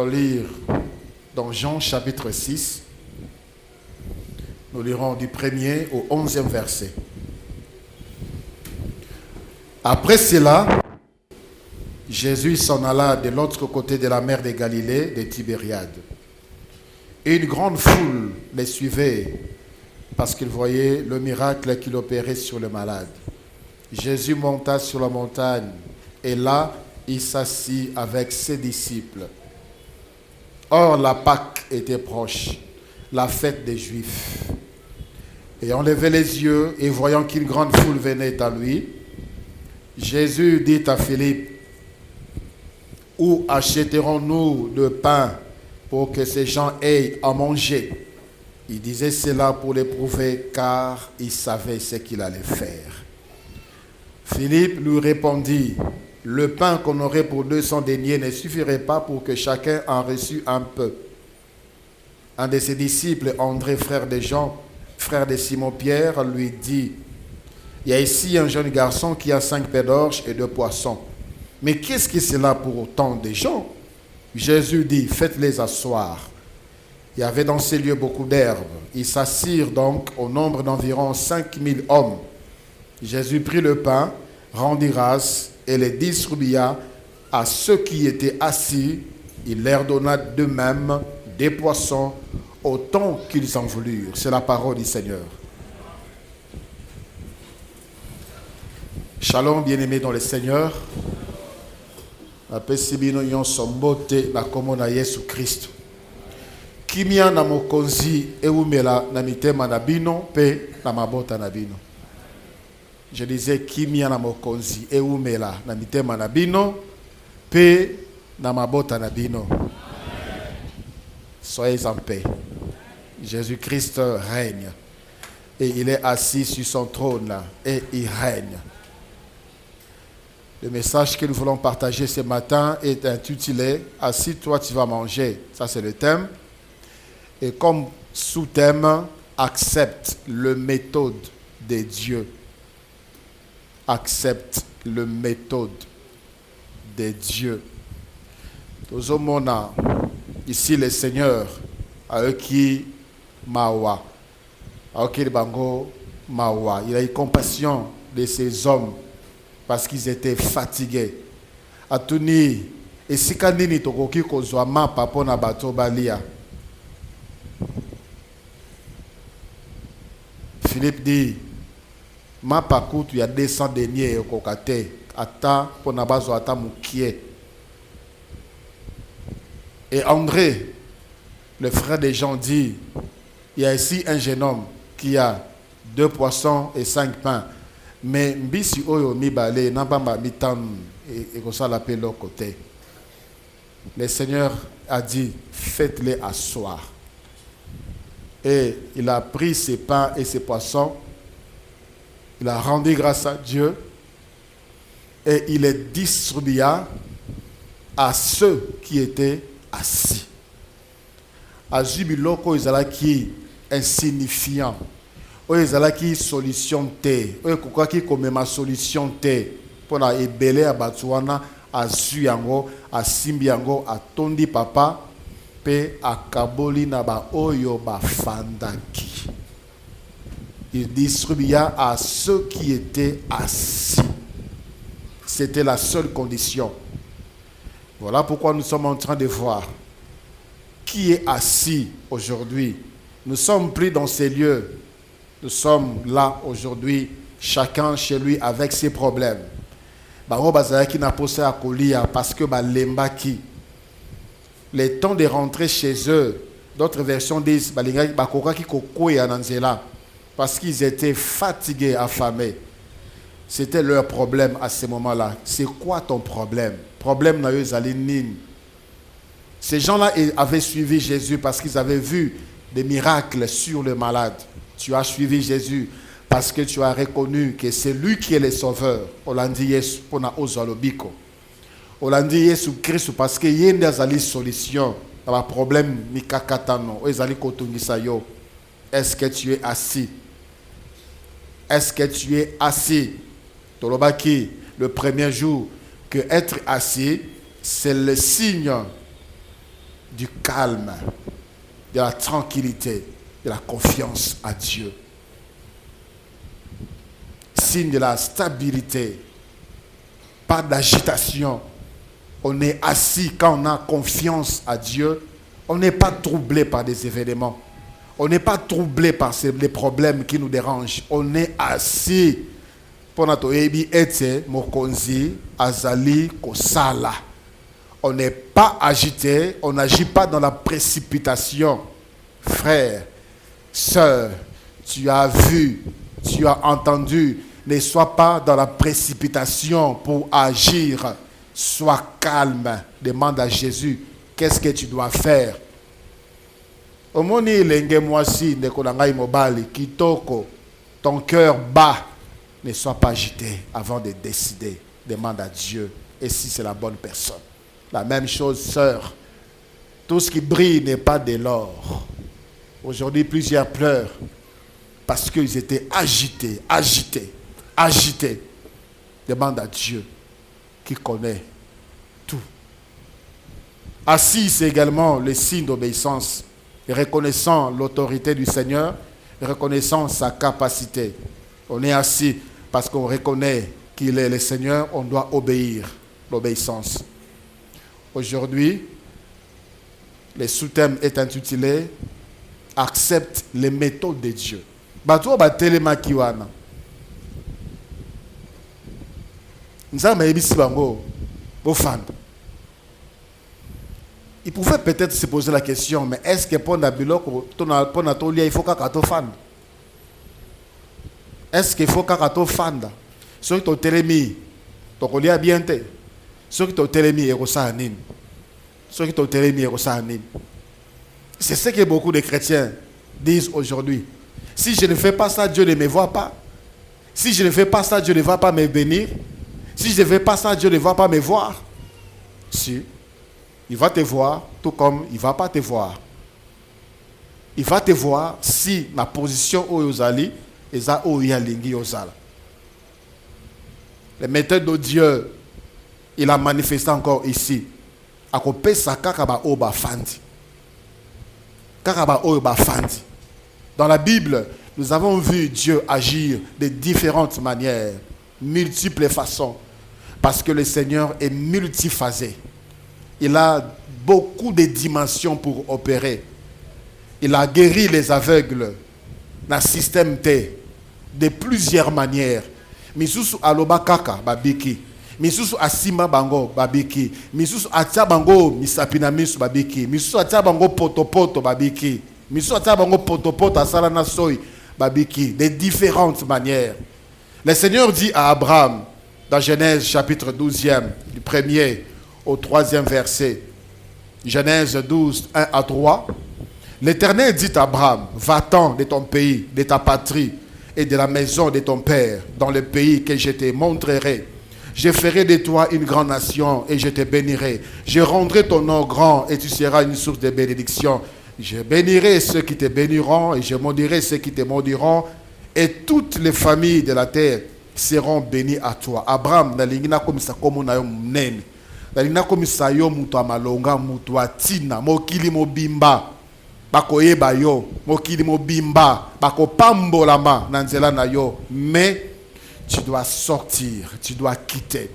allons lire dans Jean chapitre 6. Nous lirons du 1er au 11e verset. Après cela, Jésus s'en alla de l'autre côté de la mer de Galilée, de Tibériade. Et une grande foule les suivait parce qu'ils voyaient le miracle qu'il opérait sur le malade. Jésus monta sur la montagne et là, il s'assit avec ses disciples. Or, la Pâque était proche, la fête des Juifs. Ayant levé les yeux et voyant qu'une grande foule venait à lui, Jésus dit à Philippe, « Où achèterons-nous de pain pour que ces gens aient à manger ?» Il disait cela pour l'éprouver, car il savait ce qu'il allait faire. Philippe lui répondit, « Le pain qu'on aurait pour 200 deniers ne suffirait pas pour que chacun en reçût un peu. » Un de ses disciples, André, frère de Jean, frère de Simon-Pierre, lui dit, « Il y a ici un jeune garçon qui a 5 pains d'orge et 2 poissons. Mais qu'est-ce que c'est là pour autant de gens ?» Jésus dit, « Faites-les asseoir. » Il y avait dans ces lieux beaucoup d'herbes. Ils s'assirent donc au nombre d'environ 5000 hommes. Jésus prit le pain, rendit grâce et les distribua à ceux qui étaient assis. Il leur donna d'eux-mêmes des poissons autant qu'ils en voulurent. C'est la parole du Seigneur. Shalom, bien-aimés dans le Seigneur. Apesi bino nyonso mbote na kombo na Yesu Kristo. Kimia na mokonzi eumela na mitema na bino pe na mabota na bino. Je disais kimia na mokonzi eumela na mitema na bino pe na mabota na bino. Soyez en paix. Jésus-Christ règne et il est assis sur son trône là et il règne. Le message que nous voulons partager ce matin est intitulé « Assis-toi, tu vas manger ». Ça, c'est le thème. Et comme sous-thème, accepte le méthode de Dieu. Accepte le méthode de Dieu. Tous au monde, ici, le Seigneur, à eux qui mawa, à eux qui bango mawa. Il a eu compassion de ces hommes parce qu'ils étaient fatigués. Atuni et sikandini tokoki kozwa mapa pona bato balia. Philippe dit, mapa kutu ya 200 deniers kokate ata pona bazo ata mukie. Et André, le frère de Jean, dit, il y a ici un jeune homme qui a 2 poissons et 5 pains. Mais mbisi oyo mibale nabamba mitan et kosala pe l'autre côté. Le Seigneur a dit, faites-les asseoir. Et il a pris ses pains et ses poissons. Il a rendu grâce à Dieu. Et il les distribua à ceux qui étaient assis. Azubiloko izalaki insignifiant. Oyo ezalaki solution te. Oyo kokaki komema solution te. Pona ebele ya bato wana azu yango, asimbi yango, atondi papa pe akaboli na ba oyo bafandaki. Il distribua à ceux qui étaient assis. C'était la seule condition. Voilà pourquoi nous sommes en train de voir qui est assis aujourd'hui. Nous sommes pris dans ces lieux. Nous sommes là aujourd'hui, chacun chez lui avec ses problèmes. Parce que le temps de rentrer chez eux, d'autres versions disent parce qu'ils étaient fatigués, affamés. C'était leur problème à ce moment-là. C'est quoi ton problème? Problème na yo ezali nini? Ces gens-là avaient suivi Jésus parce qu'ils avaient vu des miracles sur le malade. Tu as suivi Jésus parce que tu as reconnu que c'est lui qui est le sauveur. Olandi Yesu pona ozalobiko. Olandi Yesu Christ parce que yende azali solution à un problème mikakatano. Ezali kotungisa yo. Est-ce que tu es assis? Est-ce que tu es assis? Tolobaki, le premier jour, que être assis, c'est le signe du calme, de la tranquillité, de la confiance à Dieu. Signe de la stabilité, pas d'agitation. On est assis quand on a confiance à Dieu. On n'est pas troublé par des événements. On n'est pas troublé par les problèmes qui nous dérangent. On est assis. On n'est pas agité. On n'agit pas dans la précipitation. Frère, sœur, tu as vu, tu as entendu. Ne sois pas dans la précipitation pour agir. Sois calme. Demande à Jésus, qu'est-ce que tu dois faire? Omoni lenge mwasi nekolangai mobali kitoko, ton cœur bat. Ne sois pas agité avant de décider. Demande à Dieu. Et si c'est la bonne personne. La même chose, sœur. Tout ce qui brille n'est pas de l'or. Aujourd'hui, plusieurs pleurent parce qu'ils étaient agités. Demande à Dieu qui connaît tout. Assis, c'est également le signe d'obéissance, reconnaissant l'autorité du Seigneur, reconnaissant sa capacité. On est assis parce qu'on reconnaît qu'il est le Seigneur, on doit obéir, l'obéissance. Aujourd'hui, le sous-thème est intitulé « Accepte les méthodes de Dieu ». Bato ba telema kiwana. Nzamba yebisi bango bofanda. Il pouvait peut-être se poser la question, mais est-ce que pour Nabiloko, pour Natolia, il faut qu'à fan? Est-ce qu'il faut qu'à fanda? Ceux qui t'ont télémi, t'ont collé à bien te. Ceux qui t'ont télémi, et Rosanin. Ceux qui t'ont télémi, et Rosanin. C'est ce que beaucoup de chrétiens disent aujourd'hui. Si je ne fais pas ça, Dieu ne me voit pas. Si je ne fais pas ça, Dieu ne va pas me bénir. Si je ne fais pas ça, Dieu ne va pas me voir. Si. Il va te voir, tout comme il ne va pas te voir. Il va te voir si ma position au Yozali est à Oyalingi Yozala. Le méthode de Dieu, il a manifesté encore ici. À côté sa kakaba oba fandi. Kakaba oba fandi. Dans la Bible, nous avons vu Dieu agir de différentes manières, multiples façons, parce que le Seigneur est multiphasé. Il a beaucoup de dimensions pour opérer. Il a guéri les aveugles dans le système T de plusieurs manières. Misusu aloba kaka babiki. Misusu asima bango babiki. Misusu atia bango misapina misu babiki. Misusu atia bango poto babiki. Misusu atia bango poto asalana soy babiki. De différentes manières. Le Seigneur dit à Abraham dans Genèse chapitre 12e, du 1er au 3e verset, Genèse 12, 1 à 3, l'Éternel dit à Abraham, va-t'en de ton pays, de ta patrie et de la maison de ton père, dans le pays que je te montrerai. Je ferai de toi une grande nation et je te bénirai. Je rendrai ton nom grand et tu seras une source de bénédiction. Je bénirai ceux qui te béniront et je maudirai ceux qui te maudiront et toutes les familles de la terre seront bénies à toi. Abraham, nalingina komisa komo na yo mnene. Nalingina komisa yo mutu amalonga, mutu atina, mokili mobimba. Bako yeba yo, mokili mobimba, bako pambolama nanzela na yo. Mais tu dois sortir, tu dois quitter.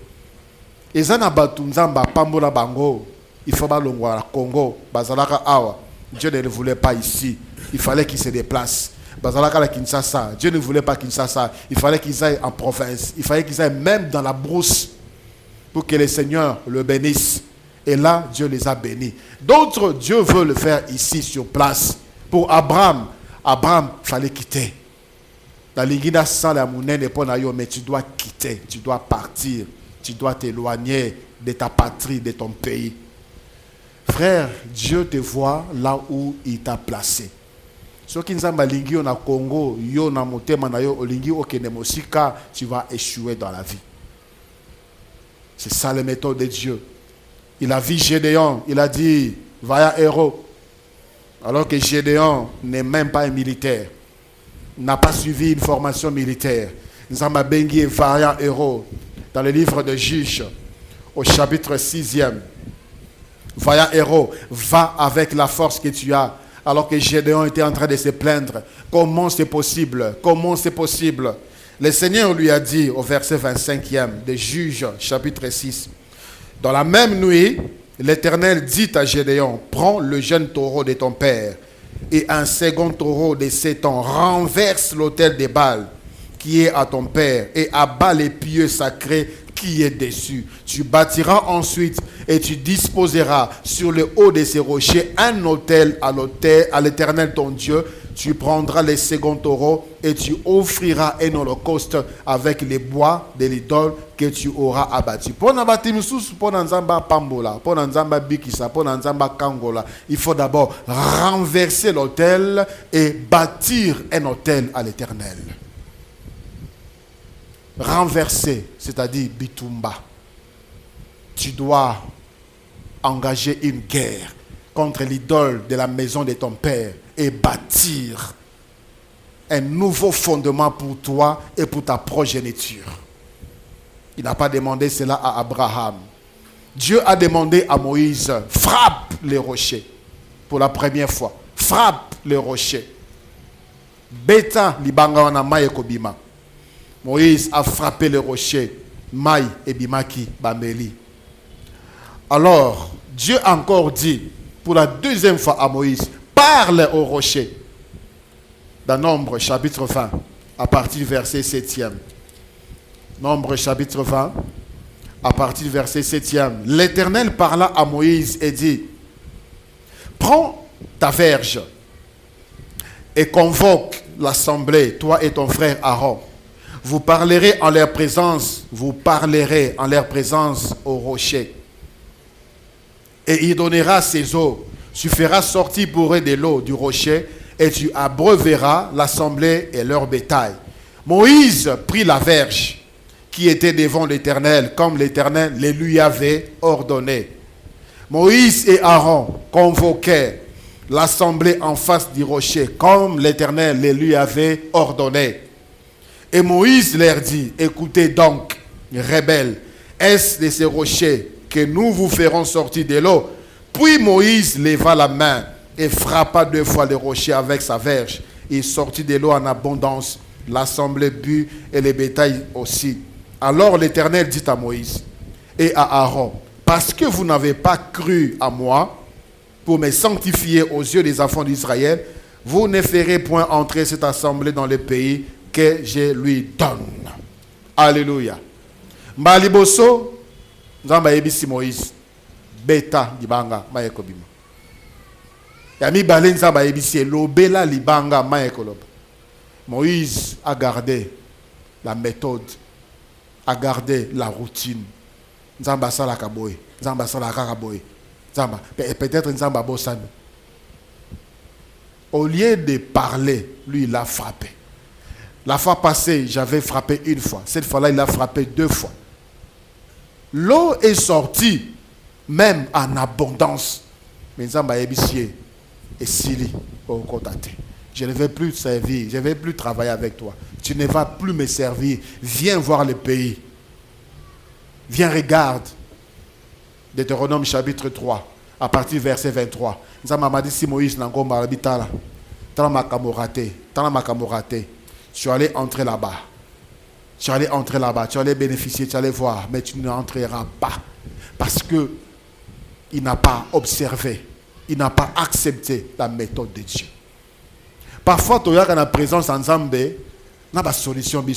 Et zana batu nzamba pambola bango, il faut balongwa la Congo, bazalaka awa. Dieu ne le voulait pas ici. Il fallait qu'il se déplace. Bazalaka la Kinshasa, Dieu ne voulait pas Kinshasa. Il fallait qu'ils aillent en province. Il fallait qu'ils aillent même dans la brousse pour que le Seigneur le bénisse. Et là, Dieu les a bénis. D'autres, Dieu veut le faire ici sur place. Pour Abraham, Abraham, il fallait quitter. Mais tu dois quitter, tu dois partir, tu dois t'éloigner de ta patrie, de ton pays. Frère, Dieu te voit là où il t'a placé. Ce qui nous a malingi au Congo, yo na motema na yo olingi okene mosika, tu vas échouer dans la vie. C'est ça la méthode de Dieu. Il a vu Gédéon, il a dit, va à héros. Alors que Gédéon n'est même pas un militaire. N'a pas suivi une formation militaire. Nzamba Bengi est vaillant héros. Dans le livre de Juges, au chapitre 6e, Vaillant héros, va avec la force que tu as. Alors que Gédéon était en train de se plaindre. Comment c'est possible? Comment c'est possible? Le Seigneur lui a dit au verset 25e de Juges, chapitre 6. Dans la même nuit, l'Éternel dit à Gédéon, prends le jeune taureau de ton père et un second taureau de 7 ans, renverse l'autel des Baals qui est à ton père et abat les pieux sacrés qui est dessus. Tu bâtiras ensuite et tu disposeras sur le haut de ces rochers un autel à l'Éternel ton Dieu. Tu prendras les seconds taureaux et tu offriras un holocauste avec les bois de l'idole que tu auras abattu. Il faut d'abord renverser l'autel et bâtir un autel à l'Éternel. Renverser, c'est-à-dire bitumba. Tu dois engager une guerre contre l'idole de la maison de ton père et bâtir un nouveau fondement pour toi et pour ta progéniture. Il n'a pas demandé cela à Abraham. Dieu a demandé à Moïse, frappe les rochers pour la première fois. Frappe les rochers. Beta libanga wana maye kobima. Moïse a frappé les rochers. Maï et Bimaki Bambeli. Alors, Dieu a encore dit pour la deuxième fois à Moïse, parle au rocher. Dans Nombre chapitre 20, à partir du verset 7e. Nombre chapitre 20, à partir du verset 7e. L'Éternel parla à Moïse et dit, prends ta verge et convoque l'assemblée, toi et ton frère Aaron. Vous parlerez en leur présence au rocher. Et il donnera ses eaux. Tu feras sortir pour eux de l'eau du rocher et tu abreuveras l'assemblée et leur bétail. Moïse prit la verge qui était devant l'Éternel, comme l'Éternel le lui avait ordonné. Moïse et Aaron convoquaient l'assemblée en face du rocher, comme l'Éternel le lui avait ordonné. Et Moïse leur dit, écoutez donc, rebelles, est-ce de ces rochers que nous vous ferons sortir de l'eau? Puis Moïse leva la main et frappa 2 fois le rocher avec sa verge. Il sortit de l'eau en abondance. L'assemblée but et les bétails aussi. Alors l'Éternel dit à Moïse et à Aaron, parce que vous n'avez pas cru à moi pour me sanctifier aux yeux des enfants d'Israël, vous ne ferez point entrer cette assemblée dans le pays que je lui donne. Alléluia. Mbaliboso, Nzamba yebisi Moïse. Beta libanga mayekobima. Yami balen Nzamba yebisi lobela libanga mayekoloba. Moïse a gardé la méthode, a gardé la routine. Nzamba sala kaboy, Nzamba sala kakaboy. Nzamba peut-être Nzamba bosan. Au lieu de parler, lui il a frappé. La fois passée, j'avais frappé 1 fois. Cette fois-là, il a frappé 2 fois. L'eau est sortie, même en abondance. Mais Nzamba Ebisie et Sili au Kotate. Je ne vais plus te servir, je ne vais plus travailler avec toi. Tu ne vas plus me servir. Viens voir le pays. Viens, regarde. Deutéronome chapitre 3, à partir du verset 23. Nzamba m'a dit si Moïse n'a pas habitala. Tala makamorate. Tu allais entrer là-bas. Tu allais entrer là-bas. Tu allais bénéficier, tu allais voir. Mais tu n'entreras pas. Parce que il n'a pas observé. Il n'a pas accepté la méthode de Dieu. Parfois, tu as la présence en Zambé. Il y a une solution. Il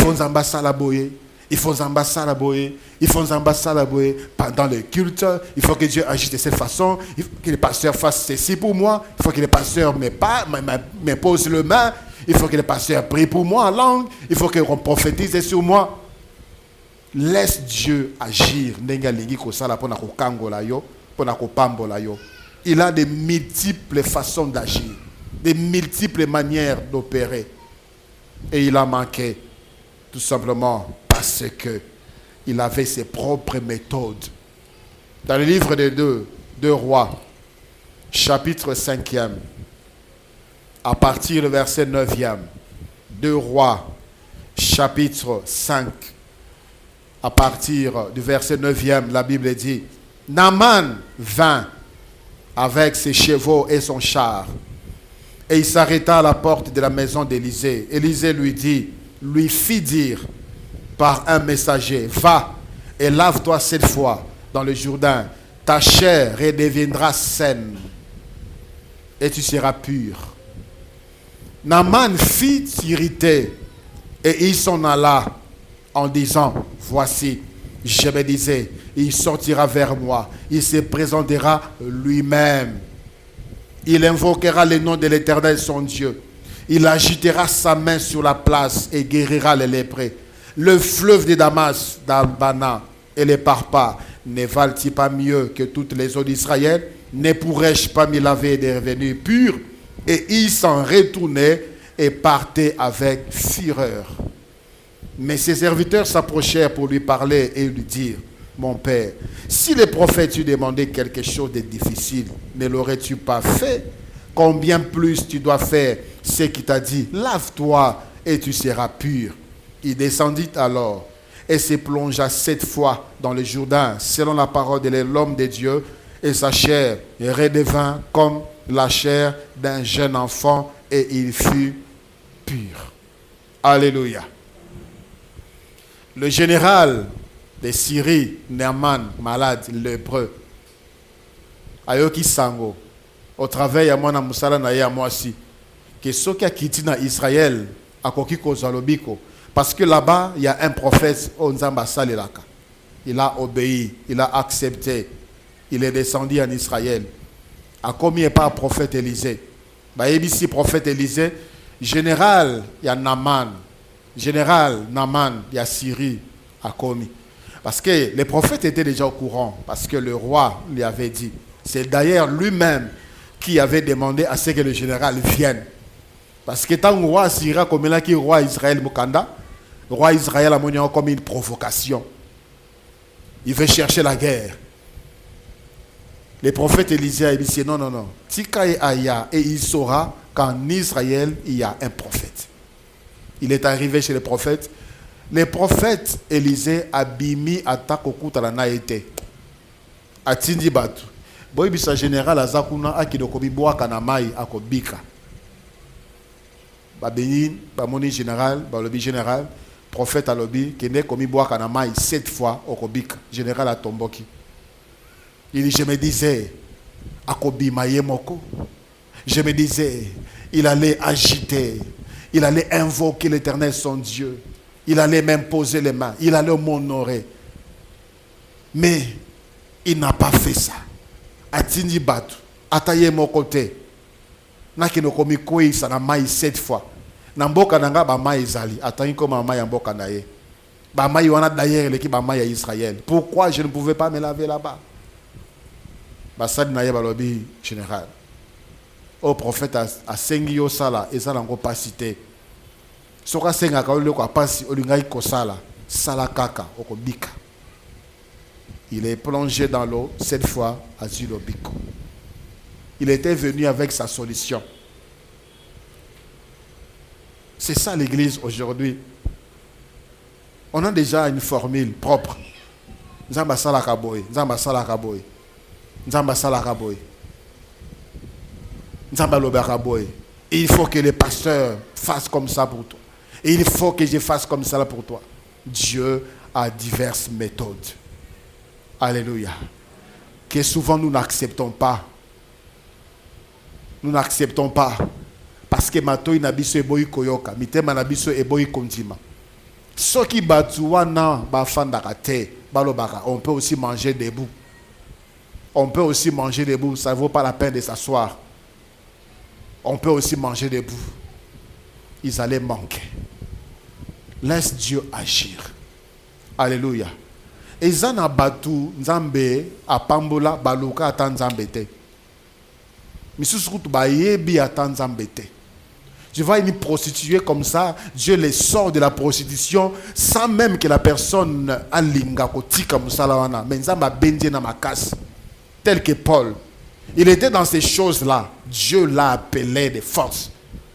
faut Nzamba salaboye. Il faut Nzamba salaboye. Il faut Nzamba salaboye. Pendant le culte, il faut que Dieu agisse de cette façon. Il faut que les pasteurs fassent ceci pour moi. Il faut que les pasteurs me posent le main. Il faut que les pasteurs prient pour moi en langue. Il faut qu'on prophétise sur moi. Laisse Dieu agir. Il a de multiples façons d'agir, de multiples manières d'opérer. Et il a manqué, tout simplement parce qu'il avait ses propres méthodes. Dans le livre des deux rois, chapitre 5e, à partir du verset 9e, 2 rois, chapitre 5, à partir du verset 9e, la Bible dit, Naaman vint avec ses chevaux et son char. Et il s'arrêta à la porte de la maison d'Élisée. Élisée lui fit dire par un messager, va et lave-toi 7 fois dans le Jourdain. Ta chair redeviendra saine et tu seras pur. Naaman fit s'irriter et il s'en alla en disant, voici, je me disais, il sortira vers moi, il se présentera lui-même. Il invoquera le nom de l'Éternel son Dieu. Il agitera sa main sur la place et guérira les lépreux. Le fleuve de Damas, d'Abana et les Parpas, ne valent-ils pas mieux que toutes les eaux d'Israël? Ne pourrais-je pas m'y laver et devenir pur? Et il s'en retournait et partait avec fureur. Mais ses serviteurs s'approchèrent pour lui parler et lui dire, mon père, si les prophètes t'eût demandé quelque chose de difficile, ne l'aurais-tu pas fait? Combien plus tu dois faire ce qu'il t'a dit, lave-toi et tu seras pur. Il descendit alors et se plongea 7 fois dans le Jourdain, selon la parole de l'homme de Dieu, et sa chair redevint comme la chair d'un jeune enfant, et il fut pur. Alléluia. Le général de Syrie, Naaman, malade, lépreux, ayoki sango, au travail à moi na musala na ya moi aussi, que ce qui a quitté na Israël, a koki kozalobiko, parce que là-bas, il y a un prophète, Onzamba Salelaka. Il a obéi, il a accepté, il est descendu en Israël. A commis pas prophète Élisée. Bah, ici, prophète Élisée, général, il y a Naaman. Général Naaman, il y a Syrie, a commis. Parce que les prophètes étaient déjà au courant, parce que le roi lui avait dit. C'est d'ailleurs lui-même qui avait demandé à ce que le général vienne. Parce que tant que le roi Syrie, comme il a dit, roi Israël Mukanda, le roi Israël a montré comme une provocation. Il veut chercher la guerre. Les prophètes Élisée a dit non, non, non. Tikaï Aya, et il saura qu'en Israël, il y a un prophète. Il est arrivé chez les prophètes. Les prophètes Élisée a bimi attaque au coup à la naïté. A Tindi Batu. Boy bisa général Azakuna a kidokobi boa kanamai a kobika. Babénin, bamoni général, balobi général, prophète a lobi, qui n'est commis boa kanamai 7 fois au kobika. Général a tomboki. Il dit, je me disais, Akobi Mayemoko. Je me disais, il allait agiter, il allait invoquer l'Éternel son Dieu, il allait même poser les mains, il allait m'honorer. Mais il n'a pas fait ça. Atindi Batu, Ataye mon côté. Nakino komi koi sana mai 7 fois. Namboka nanga ba mai zali, atani comme mai amboka naye. Ba mai wana d'ailleurs l'équipe ba mai à Israël. Pourquoi je ne pouvais pas me laver là-bas? Basad naye balobi général. Au prophète a sengi yo sala et ça n'encore pas cité. Soka senga ka ole ko pasi olingai ko sala kaka okobika. Il est plongé dans l'eau 7 fois à Zulobiko. Il était venu avec sa solution. C'est ça l'église aujourd'hui. On a déjà une formule propre. Nzamba sala kaboy, nzamba sala kaboy. Nzamba sala kaboy. Nzamba loba kaboy. Et il faut que les pasteurs fassent comme ça pour toi. Et il faut que je fasse comme ça pour toi. Dieu a diverses méthodes. Alléluia. Que souvent nous n'acceptons pas. Nous n'acceptons pas. Parce que mato inabiso eboyi koyoka. Mitema nabiso eboyi kontima. Ceux qui batouana bafandaka te balobaka. On peut aussi manger debout. On peut aussi manger debout. Ça ne vaut pas la peine de s'asseoir. On peut aussi manger debout. Ils allaient manquer. Laisse Dieu agir. Alléluia. Et zana batu nzambe apambola baluka ata nzambe te. Misusu kutu bayebi ata nzambe te. Je vois une prostituée comme ça, Dieu les sort de la prostitution sans même que la personne alinga kotika musala wana. Mais nzamba benje na makasi. Tel que Paul. Il était dans ces choses-là. Dieu l'a appelé de force.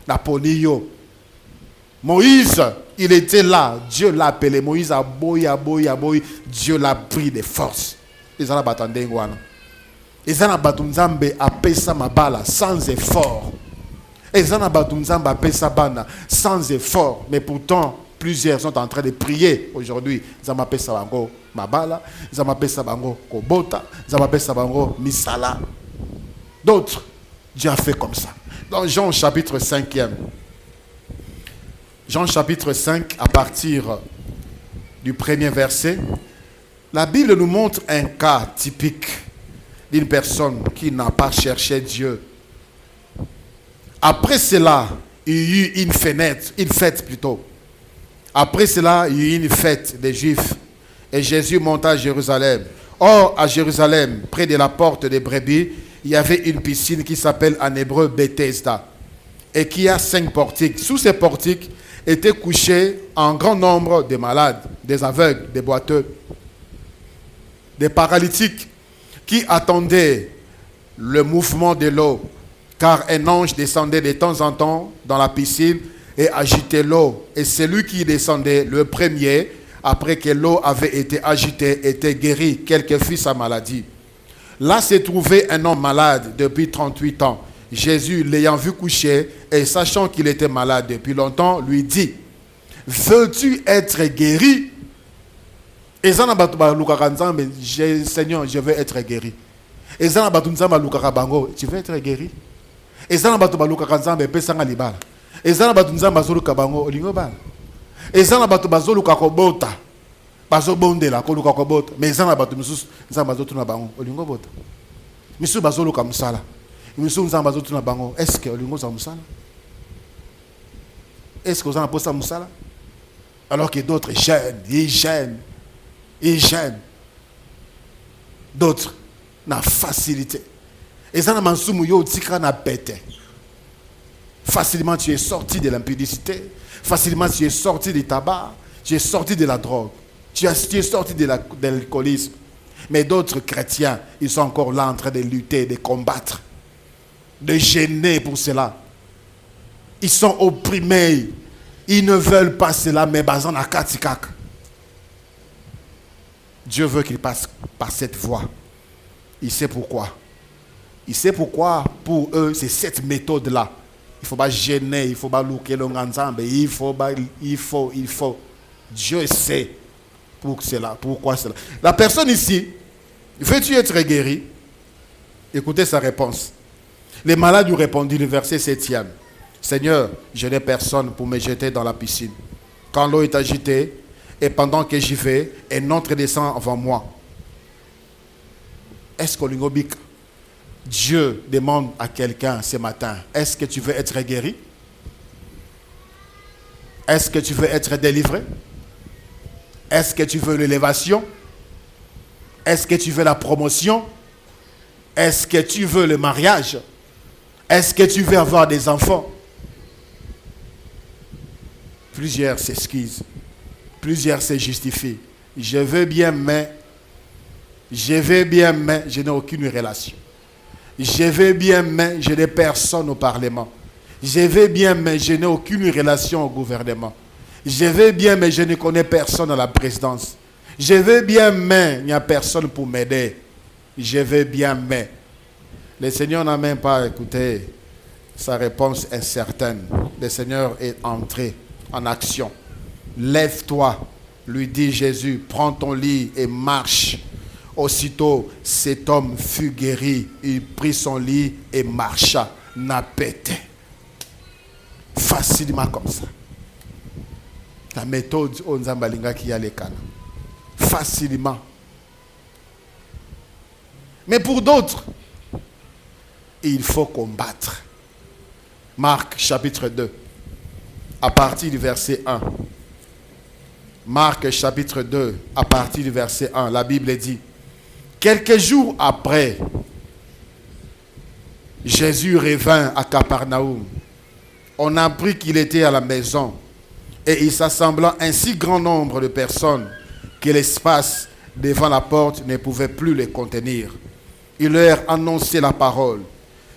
Napoléon. Moïse, Il était là. Dieu l'a appelé. Moïse a boy. Dieu l'a pris de force. Ils ont battu Ngwana. Ils ont battu Nzambe à Pesa Mabala sans effort. Ils ont battu Nzambe à Pesa Bana sans effort. Mais pourtant, plusieurs sont en train de prier aujourd'hui. Ils ont Pesa Bango Mabala. Ils ont Pesa Bango Kobota. Ils ont Pesa Bango Misala. D'autres, Dieu a fait comme ça. Dans Jean chapitre 5e. Jean chapitre 5, à partir du premier verset, la Bible nous montre un cas typique d'une personne qui n'a pas cherché Dieu. Après cela, il y eut une fête plutôt. Après cela, il y eut une fête des Juifs. Et Jésus monta à Jérusalem. Or, à Jérusalem, près de la porte des brebis, il y avait une piscine qui s'appelle en hébreu Bethesda. Et qui a 5 portiques. Sous ces portiques étaient couchés un grand nombre de malades, des aveugles, des boiteux, des paralytiques, qui attendaient le mouvement de l'eau. Car un ange descendait de temps en temps dans la piscine et agitait l'eau. Et celui qui descendait le premier, après que l'eau avait été agitée, était guéri, quelle que fût sa maladie. Là se trouvait un homme malade depuis 38 ans. Jésus, l'ayant vu coucher et sachant qu'il était malade depuis longtemps, lui dit, « Veux-tu être guéri ?» Et Seigneur, je veux être guéri. Et tu veux être guéri. Et est-ce que vous en avez musala? Alors que d'autres gênent, ils gênent. D'autres na facilité. Et ça na pété. Facilement tu es sorti de l'impudicité. Facilement tu es sorti du tabac. Tu es sorti de la drogue. Tu es sorti de l'alcoolisme. Mais d'autres chrétiens, ils sont encore là en train de lutter, de combattre, de gêner pour cela. Ils sont opprimés. Ils ne veulent pas cela, mais basant à Katikak. Dieu veut qu'ils passent par cette voie. Il sait pourquoi. Il sait pourquoi, pour eux, c'est cette méthode-là. Il ne faut pas gêner, il ne faut pas louer l'ensemble, il faut. Dieu sait pour cela, pourquoi cela. La personne ici, veux-tu être guéri? Écoutez sa réponse. Les malades lui répondirent, le verset 7e. Seigneur, je n'ai personne pour me jeter dans la piscine. Quand l'eau est agitée, et pendant que j'y vais, un autre descend avant moi. Est-ce que Dieu demande à quelqu'un ce matin, est-ce que tu veux être guéri? Est-ce que tu veux être délivré? Est-ce que tu veux l'élévation? Est-ce que tu veux la promotion? Est-ce que tu veux le mariage? Est-ce que tu veux avoir des enfants? Plusieurs s'excusent. Plusieurs se justifient. Je veux bien, mais je n'ai aucune relation. Je veux bien, mais je n'ai personne au Parlement. Je veux bien, mais je n'ai aucune relation au gouvernement. Je veux bien, mais je ne connais personne à la présidence. Je veux bien, mais il n'y a personne pour m'aider. Je veux bien, mais. Le Seigneur n'a même pas écouté. Sa réponse est certaine. Le Seigneur est entré en action. Lève-toi, lui dit Jésus, prends ton lit et marche. Aussitôt, cet homme fut guéri. Il prit son lit et marcha. N'a pété. Facilement comme ça. La méthode Onzambalinga qui a les canaux. Facilement. Mais pour d'autres, il faut combattre. Marc chapitre 2, à partir du verset 1. Marc chapitre 2, à partir du verset 1, la Bible dit, quelques jours après, Jésus revint à Capernaum. On a appris qu'il était à la maison et il s'assembla un si grand nombre de personnes que l'espace devant la porte ne pouvait plus les contenir. Il leur annonçait la parole.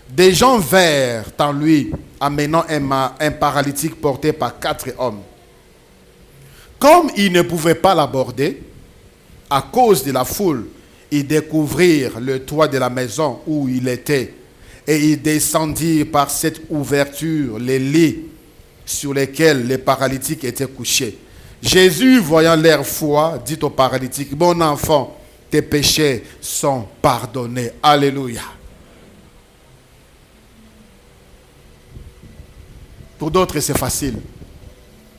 Des gens vinrent en lui, amenant un paralytique porté par 4 hommes. Comme ils ne pouvaient pas l'aborder, à cause de la foule, ils découvrirent le toit de la maison où il était et ils descendirent par cette ouverture les lits sur lesquels les paralytiques étaient couchés. Jésus, voyant leur foi, dit au paralytique, « Mon enfant, tes péchés sont pardonnés. » Alléluia. Pour d'autres, c'est facile.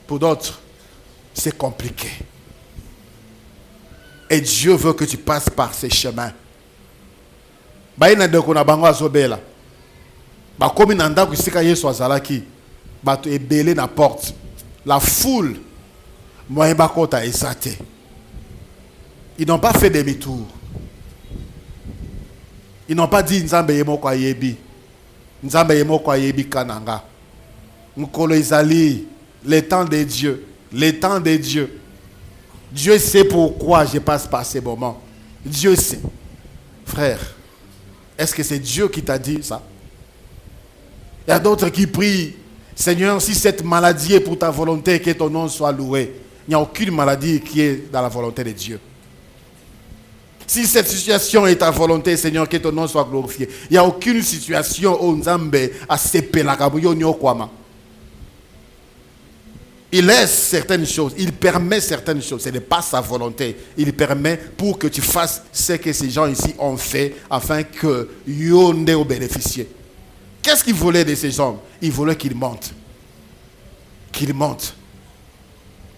Pour d'autres, c'est compliqué. Et Dieu veut que tu passes par ces chemins. La foule, ils n'ont pas fait demi-tour. Ils n'ont pas dit Nzambe yemoko ayebi. Nzambe yemoko ayebi kananga. Mukolo izali, le temps de Dieu. Le temps de Dieu. Dieu sait pourquoi je passe par ces moments. Dieu sait. Frère, est-ce que c'est Dieu qui t'a dit ça? Il y a d'autres qui prient, Seigneur, si cette maladie est pour ta volonté, que ton nom soit loué. Il n'y a aucune maladie qui est dans la volonté de Dieu. Si cette situation est ta volonté, Seigneur, que ton nom soit glorifié. Il n'y a aucune situation où Nzambe a séparé la kabuyo ni okwama. Il laisse certaines choses, il permet certaines choses. Ce n'est pas sa volonté. Il permet pour que tu fasses ce que ces gens ici ont fait afin que Yonde au bénéficier. Qu'est-ce qu'ils voulaient de ces hommes? Ils voulaient qu'ils montent. Qu'ils montent.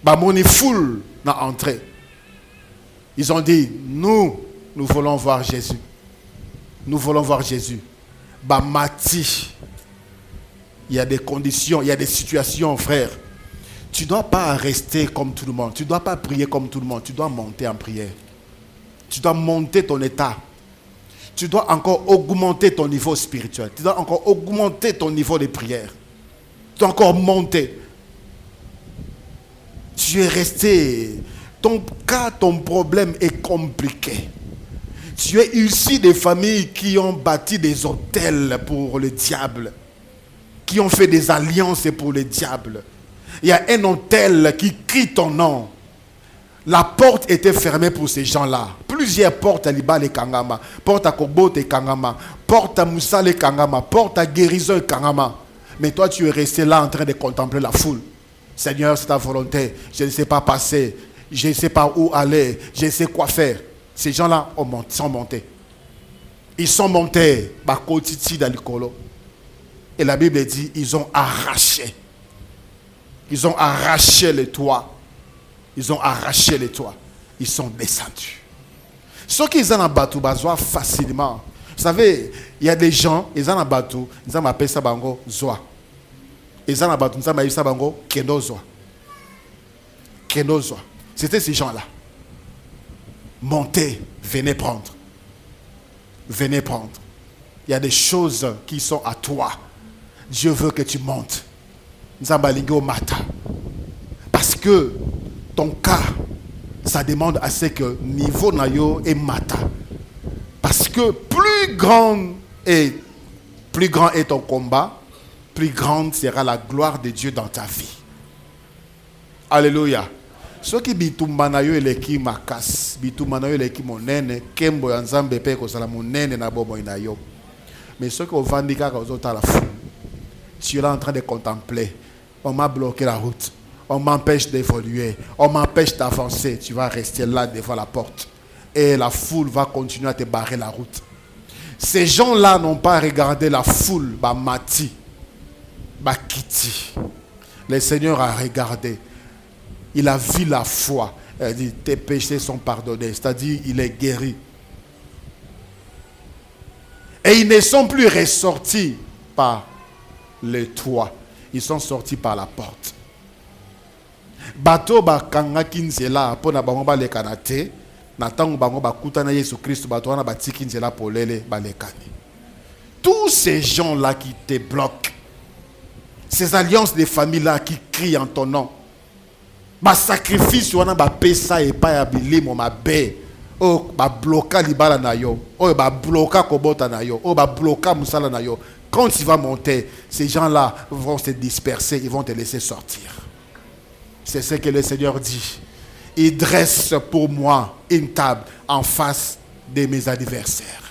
Bamoni foule n'a entré. Ils ont dit, nous voulons voir Jésus. Nous voulons voir Jésus. Bamati. Il y a des conditions, il y a des situations, frère. Tu ne dois pas rester comme tout le monde. Tu ne dois pas prier comme tout le monde. Tu dois monter en prière. Tu dois monter ton état. Tu dois encore augmenter ton niveau spirituel. Tu dois encore augmenter ton niveau de prière. Tu dois encore monter. Tu es resté. Ton cas, ton problème est compliqué. Tu es issu des familles qui ont bâti des hôtels pour le diable. Qui ont fait des alliances pour le diable. Il y a un hôtel qui crie ton nom. La porte était fermée pour ces gens-là. Plusieurs portes à Liba et Kangama, porte à Kobote et Kangama, porte à Moussa et Kangama, porte à guérison et Kangama. Mais toi, tu es resté là en train de contempler la foule. Seigneur, c'est ta volonté. Je ne sais pas passer. Je ne sais pas où aller. Je ne sais quoi faire. Ces gens-là sont montés. Ils sont montés. Et la Bible dit, ils ont arraché. Ils ont arraché les toits. Ils ont arraché les toits. Ils sont descendus. Ceux qui sont en bateau, ils facilement. Vous savez, il y a des gens, ils sont en bateau, ils ont appelé ça bango zoa. Ils sont en bateau, ils ont appelé ça bango kendo zoa. Kendo zoa. C'était ces gens-là. Montez, venez prendre. Venez prendre. Il y a des choses qui sont à toi. Dieu veut que tu montes. Parce que ton cas, ça demande à ce que niveau nayo et mata. Parce que plus grand est ton combat, plus grande sera la gloire de Dieu dans ta vie. Alléluia. Ce qui bitumba nayo eleki makas, bitumba nayo eleki monene, kembo ya nzambe pe ko sala monene na bobo inayo. Mais ce que ovandika ka ozota la fou. Tu es là en train de contempler. On m'a bloqué la route. On m'empêche d'évoluer. On m'empêche d'avancer. Tu vas rester là devant la porte. Et la foule va continuer à te barrer la route. Ces gens-là n'ont pas regardé la foule. Mati. Kiti. Le Seigneur a regardé. Il a vu la foi. Il a dit, tes péchés sont pardonnés. C'est-à-dire, il est guéri. Et ils ne sont plus ressortis par le toit. Ils sont sortis par la porte. Bato ba kanga kinzela pona bango ba lekanate na tango bango ba kutana Yesu Christ bato wana ba tikinzela polele ba lekani. Tous ces gens là qui te bloquent. Ces alliances de famille là qui crient en ton nom. Ba sacrifice wana ba pesa e pa ya bilimo mabe. Oh ba bloka libala na yo. Oh ba bloka kobota na yo. Oh ba bloka musala na yo. Quand tu vas monter, ces gens-là vont se disperser, ils vont te laisser sortir. C'est ce que le Seigneur dit. Il dresse pour moi une table en face de mes adversaires.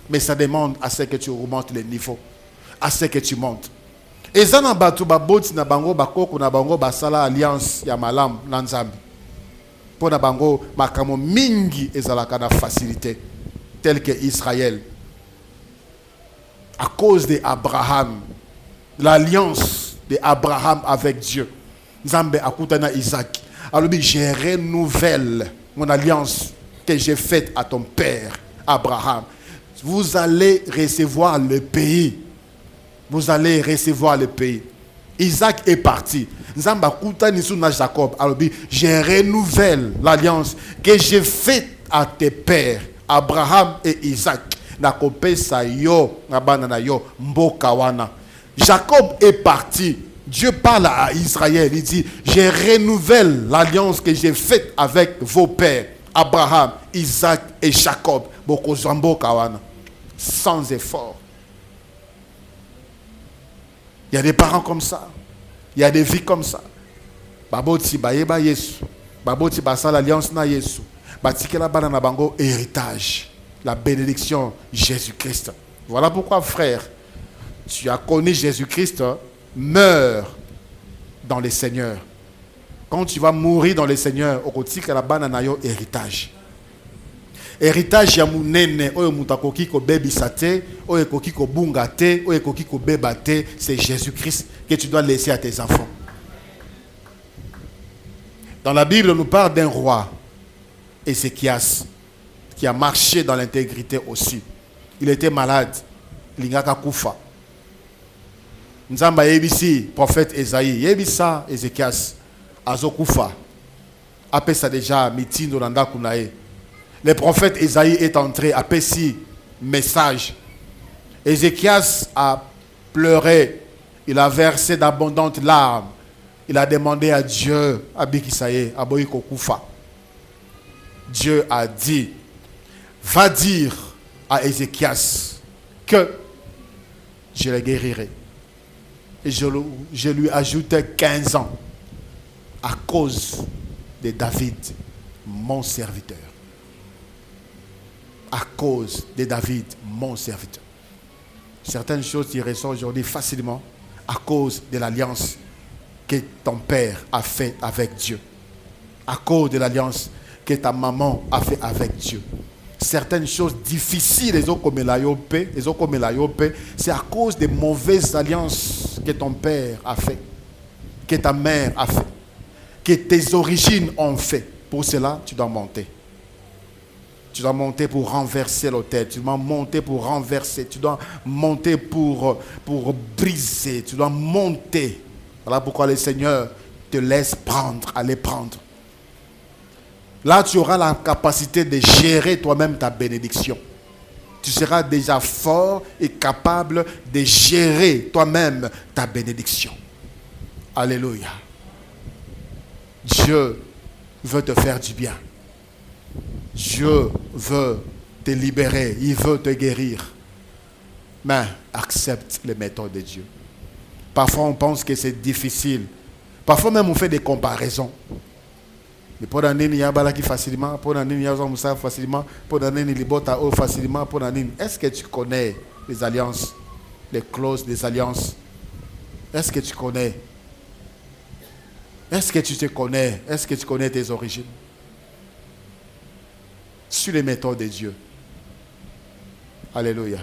Mais ça demande à ce que tu remontes le niveau, à ce que tu montes. Et ça, na batu baboti na bango bakoko na bango basala alliance ya malam na Nzambi. Pour na bango makamo mingi ezalaka na facilité, tel que Israël. À cause d'Abraham, l'alliance d'Abraham avec Dieu. Nzambe akutana Isaac. Alors, je renouvelle mon alliance que j'ai faite à ton père, Abraham. Vous allez recevoir le pays. Vous allez recevoir le pays. Isaac est parti. Nzamba akutani na Jacob. Alors, je renouvelle l'alliance que j'ai faite à tes pères, Abraham et Isaac. Nakopesa yo, nabanana yo, mboka wana. Jacob est parti. Dieu parle à Israël. Il dit, je renouvelle l'alliance que j'ai faite avec vos pères, Abraham, Isaac et Jacob. Bokozamboka wana. Sans effort. Il y a des parents comme ça. Il y a des vies comme ça. Baboti bayeba Yesu. Baboti basa l'alliance na Yesu. Batikela bana na bango héritage. La bénédiction Jésus-Christ. Voilà pourquoi, frère, tu as connu Jésus-Christ, meurs dans le Seigneur. Quand tu vas mourir dans le Seigneur, au côté que la banane yo héritage. Héritage ya munene oyo mutakoki ko bebisate, oyo koki ko bungate, oyo koki ko bebate, c'est Jésus-Christ que tu dois laisser à tes enfants. Dans la Bible, on nous parle d'un roi, Ézéchias, qui a marché dans l'intégrité aussi. Il était malade. Lingaka Koufa. Nzamba yebisi, prophète Esaïe, yebisa Ézéchias, Azo Koufa. Après ça déjà, mitindo nanda kunae. Le prophète Esaïe est entré, après si message. Ézéchias a pleuré. Il a versé d'abondantes larmes. Il a demandé à Dieu, Abikisaye, Aboyiko Koufa. Dieu a dit, va dire à Ézéchias que je le guérirai. Et je lui ajoute 15 ans à cause de David, mon serviteur. À cause de David, mon serviteur. Certaines choses qui ressortent aujourd'hui facilement à cause de l'alliance que ton père a fait avec Dieu. À cause de l'alliance que ta maman a fait avec Dieu. Certaines choses difficiles, c'est à cause des mauvaises alliances que ton père a fait, que ta mère a fait, que tes origines ont fait. Pour cela, tu dois monter. Tu dois monter pour renverser l'autel. Tu dois monter pour renverser. Tu dois monter pour briser. Tu dois monter. Voilà pourquoi le Seigneur te laisse prendre, aller prendre. Là, tu auras la capacité de gérer toi-même ta bénédiction. Tu seras déjà fort et capable de gérer toi-même ta bénédiction. Alléluia. Dieu veut te faire du bien. Dieu veut te libérer. Il veut te guérir. Mais accepte les méthodes de Dieu. Parfois, on pense que c'est difficile. Parfois même, on fait des comparaisons. Mais pour l'année, il y a balaki facilement, pour l'année, il y a Moussa facilement, pour l'année, il y a facilement, pour l'année. Est-ce que tu connais les alliances, les clauses des alliances? Est-ce que tu connais? Est-ce que tu te connais? Est-ce que tu connais tes origines? Sur les méthodes de Dieu. Alléluia.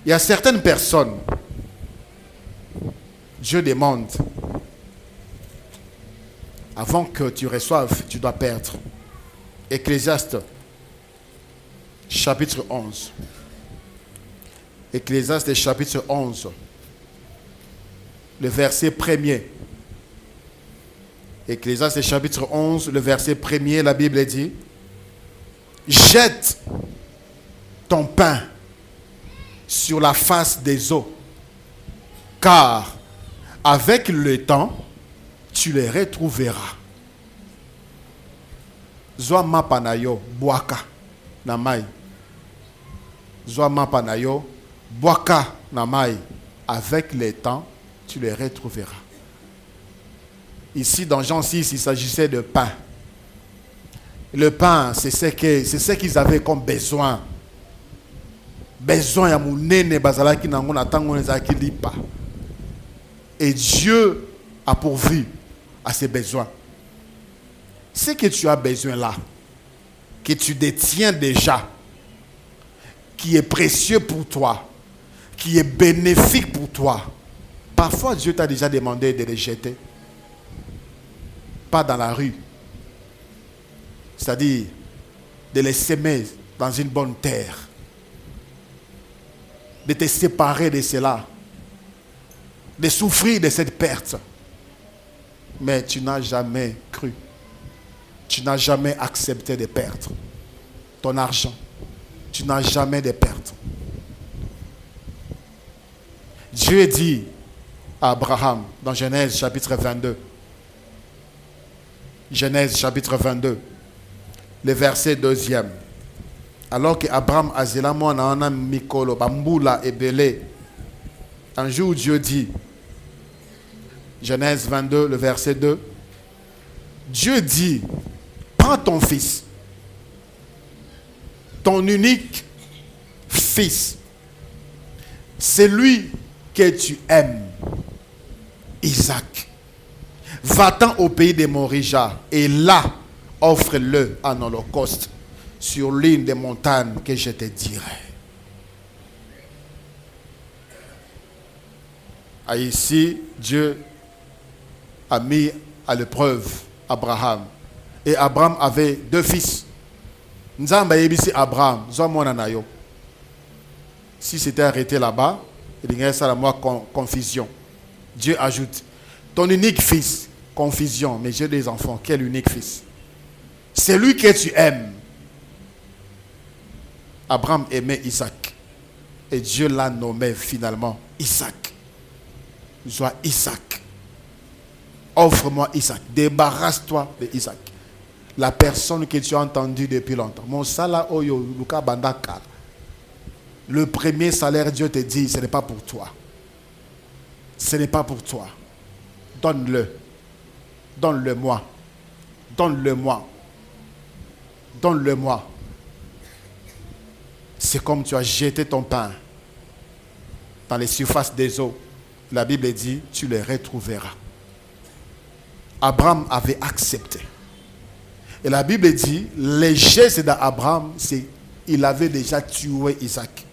Il y a certaines personnes, Dieu demande, avant que tu reçoives, tu dois perdre. Ecclésiaste, chapitre 11. Ecclésiaste, chapitre 11. Le verset 1er. Ecclésiaste, chapitre 11, le verset 1er, la Bible dit, jette ton pain sur la face des eaux, car avec le temps, tu les retrouveras. Zoa mapanayo boaka na mai. Zoa mapanayo boaka na mai. Avec le temps, tu les retrouveras. Ici, dans Jean 6, il s'agissait de pain. Le pain, c'est ce qu'ils avaient comme besoin. Besoin, et Dieu a pourvu à ses besoins. Ce que tu as besoin là, que tu détiens déjà, qui est précieux pour toi, qui est bénéfique pour toi, parfois Dieu t'a déjà demandé de les jeter. Pas dans la rue. C'est-à-dire de les semer dans une bonne terre. De te séparer de cela. De souffrir de cette perte. Mais tu n'as jamais cru. Tu n'as jamais accepté de perdre ton argent. Tu n'as jamais de perte. Dieu dit à Abraham dans Genèse chapitre 22. Genèse chapitre 22. Le verset 2e. Alors que Abraham a zéla mwana mikolo bambula ebele. Un jour Dieu dit, Genèse 22, le verset 2. Dieu dit, prends ton fils, ton unique fils, celui que tu aimes, Isaac. Va-t'en au pays de Morija et là, offre-le en holocauste sur l'une des montagnes que je te dirai. Et ici, Dieu a mis à l'épreuve Abraham. Et Abraham avait 2 fils. Nzamba yebisi Abraham, nayo. Si c'était arrêté là-bas, il y a ça la moi confusion. Dieu ajoute, ton unique fils, confusion, mais j'ai des enfants, quel unique fils? C'est lui que tu aimes. Abraham aimait Isaac. Et Dieu l'a nommé finalement Isaac. Sois Isaac. Offre-moi Isaac. Débarrasse-toi de Isaac. La personne que tu as entendue depuis longtemps. Mon salaire, le premier salaire, Dieu te dit, ce n'est pas pour toi. Ce n'est pas pour toi. Donne-le. Donne-le-moi. Donne-le-moi. Donne-le-moi. C'est comme tu as jeté ton pain dans les surfaces des eaux. La Bible dit, tu les retrouveras. Abraham avait accepté. Et la Bible dit, les gestes d'Abraham, c'est il avait déjà tué Isaac.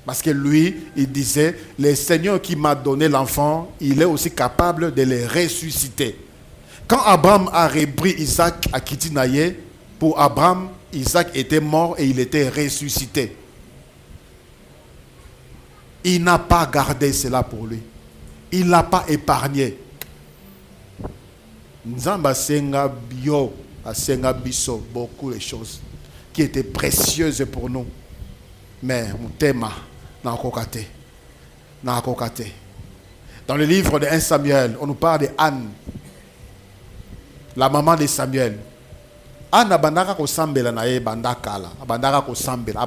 Parce que lui, il disait, le Seigneur qui m'a donné l'enfant, il est aussi capable de les ressusciter. Quand Abraham a repris Isaac à Kitinaye, pour Abraham, Isaac était mort et il était ressuscité. Il n'a pas gardé cela pour lui. Il n'a pas épargné. Nzamba senga bio, senga biso, beaucoup de choses qui étaient précieuses pour nous. Mais mon thème n'a kokate. Dans le livre de 1 Samuel, on nous parle de Anne, la maman de Samuel. Anne abandaka ko sambela na ye bandakala, abandaka ko sambela.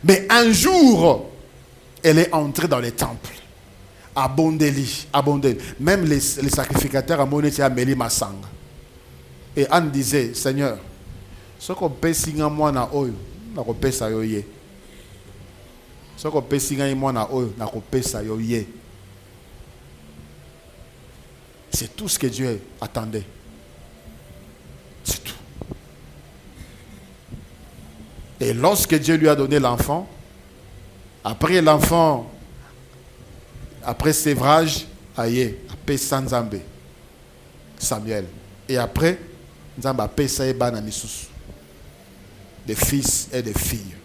Mais un jour, elle est entrée dans le temple. Abondeli. Même les sacrificateurs à Monéti à Meli Masanga. Et Anne disait, Seigneur, ce qu'on peut signer moi na oyo, na ko pesa yo ye. Ce qu'on peut signer moi na oyo, na ko pesa yo ye. C'est tout ce que Dieu attendait. C'est tout. Et lorsque Dieu lui a donné l'enfant, après l'enfant, après sévrage, aïe, après Sanzambe, Samuel. Et après, Nzamba après Saïba na misusu. Des fils et des filles.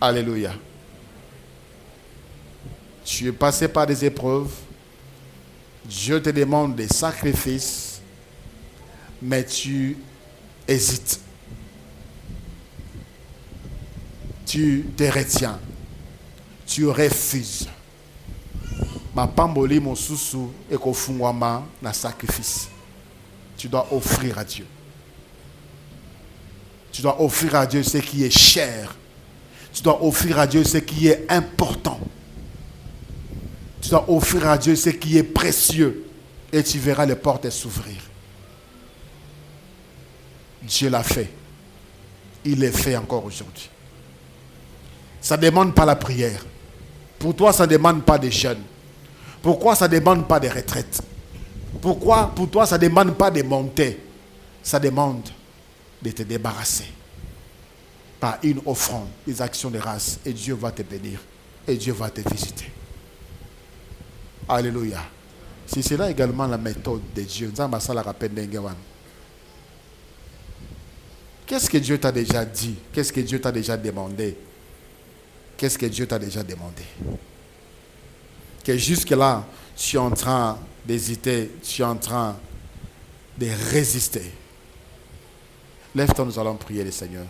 Alléluia. Tu es passé par des épreuves. Dieu te demande des sacrifices, mais tu hésites. Tu te retiens. Tu refuses. Ma pamboli mon sousou et kofungwama na sacrifice. Tu dois offrir à Dieu. Tu dois offrir à Dieu ce qui est cher. Tu dois offrir à Dieu ce qui est important. Tu dois offrir à Dieu ce qui est précieux. Et tu verras les portes s'ouvrir. Dieu l'a fait. Il le fait encore aujourd'hui. Ça ne demande pas la prière. Pour toi, ça ne demande pas de jeûne. Pourquoi ça ne demande pas de retraite? Pourquoi pour toi, ça ne demande pas de monter? Ça demande de te débarrasser par une offrande, des actions de grâce. Et Dieu va te bénir. Et Dieu va te visiter. Alléluia. Si c'est là également la méthode de Dieu. Qu'est-ce que Dieu t'a déjà dit? Qu'est-ce que Dieu t'a déjà demandé? Qu'est-ce que Dieu t'a déjà demandé? Que jusque-là, tu es en train d'hésiter, tu es en train de résister. Lève-toi, nous allons prier le Seigneur.